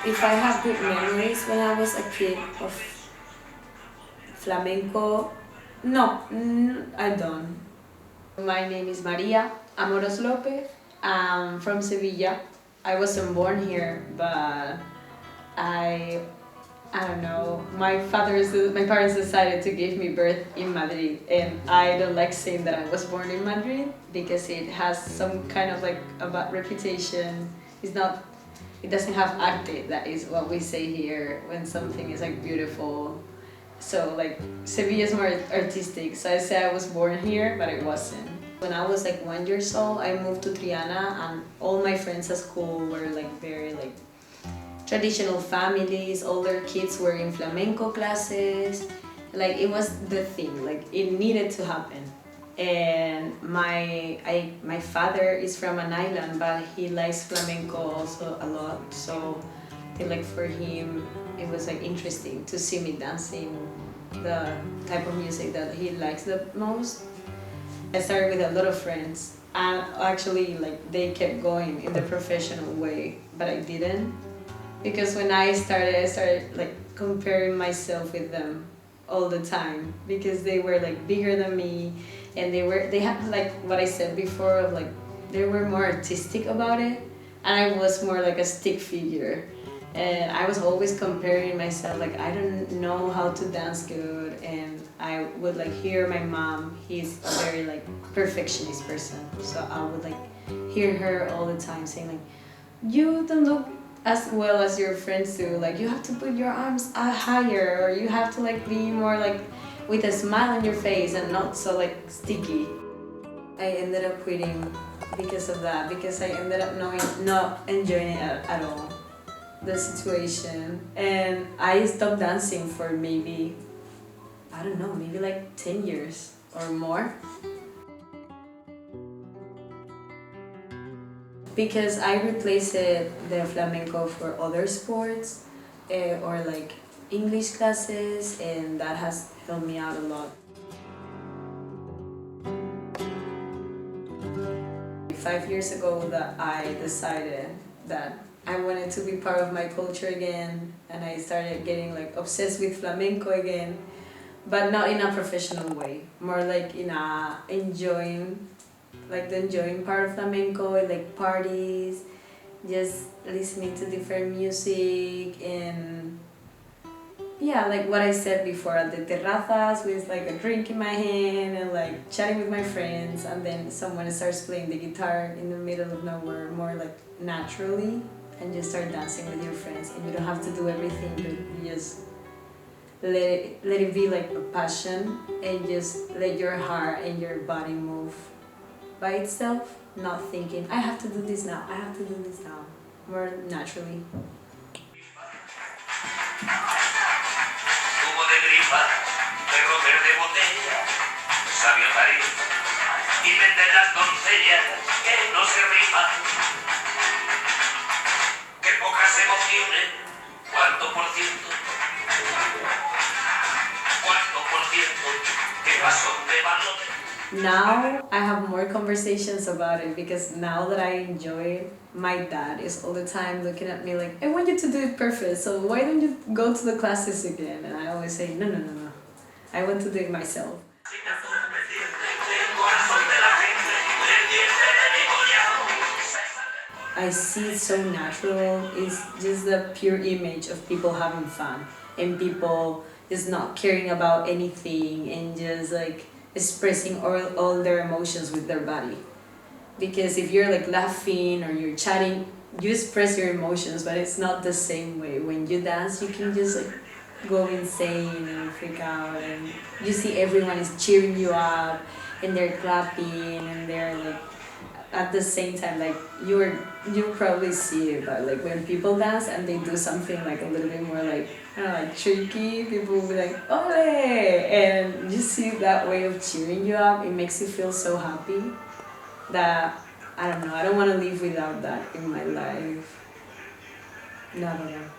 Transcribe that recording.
If I have good memories when I was a kid of flamenco, no, I don't. My name is Maria Amoros Lopez. I'm from Sevilla. I wasn't born here, but I I don't know. My parents decided to give me birth in Madrid, and I don't like saying that I was born in Madrid because it has some kind of like a bad reputation. It's not. It doesn't have arte. That is what we say here when something is like beautiful. So like Sevilla is more artistic. So I say I was born here, but it wasn't. When I was like 1 year old, I moved to Triana, and all my friends at school were like very like traditional families. All their kids were in flamenco classes. Like it was the thing. Like it needed to happen. And my father is from an island, but he likes flamenco also a lot. So I think like for him, it was like interesting to see me dancing the type of music that he likes the most. I started with a lot of friends, and actually like they kept going in the professional way, but I didn't, because when I started like comparing myself with them all the time, because they were like bigger than me, and they had like what I said before of like they were more artistic about it, and I was more like a stick figure. And I was always comparing myself, like I don't know how to dance good, and I would like hear my mom. He's a very like perfectionist person, so I would like hear her all the time saying like, you don't look as well as your friends do, like you have to put your arms higher, or you have to like be more like with a smile on your face and not so like sticky. I ended up quitting because of that, because I ended up not enjoying it at all, the situation. And I stopped dancing for maybe, I don't know, maybe like 10 years or more. Because I replaced the flamenco for other sports, or like English classes, and that has helped me out a lot. 5 years ago that I decided that I wanted to be part of my culture again, and I started getting like obsessed with flamenco again, but not in a professional way, more like in a enjoying, like the enjoying part of flamenco, like parties, just listening to different music, and yeah, like what I said before, at the terrazas with like a drink in my hand and like chatting with my friends, and then someone starts playing the guitar in the middle of nowhere, more like naturally, and just start dancing with your friends, and you don't have to do everything, but you just let it be like a passion, and just let your heart and your body move by itself, not thinking I have to do this now, I have to do this now, more naturally. Tubo de gripa, perro verde botella, sabio París, y venden las doncellas que no se rifan. Que pocas emociones, ¿cuánto por ciento? ¿Cuánto por ciento? Que pasó de balones? Now I have more conversations about it, because now that I enjoy it, my dad is all the time looking at me like, I want you to do it perfect, so why don't you go to the classes again? And I always say, no, no, no, no. I want to do it myself. I see it so natural. It's just the pure image of people having fun, and people just not caring about anything, and just like expressing all their emotions with their body. Because if you're like laughing or you're chatting, you express your emotions, but it's not the same way. When you dance, you can just like go insane and freak out, and you see everyone is cheering you up, and they're clapping, and they're like at the same time, like you probably see it, but like when people dance and they do something like a little bit more like, I don't know, like tricky, people will be like ole, and you see that way of cheering you up. It makes you feel so happy that I don't know, I don't want to live without that in my life. Never.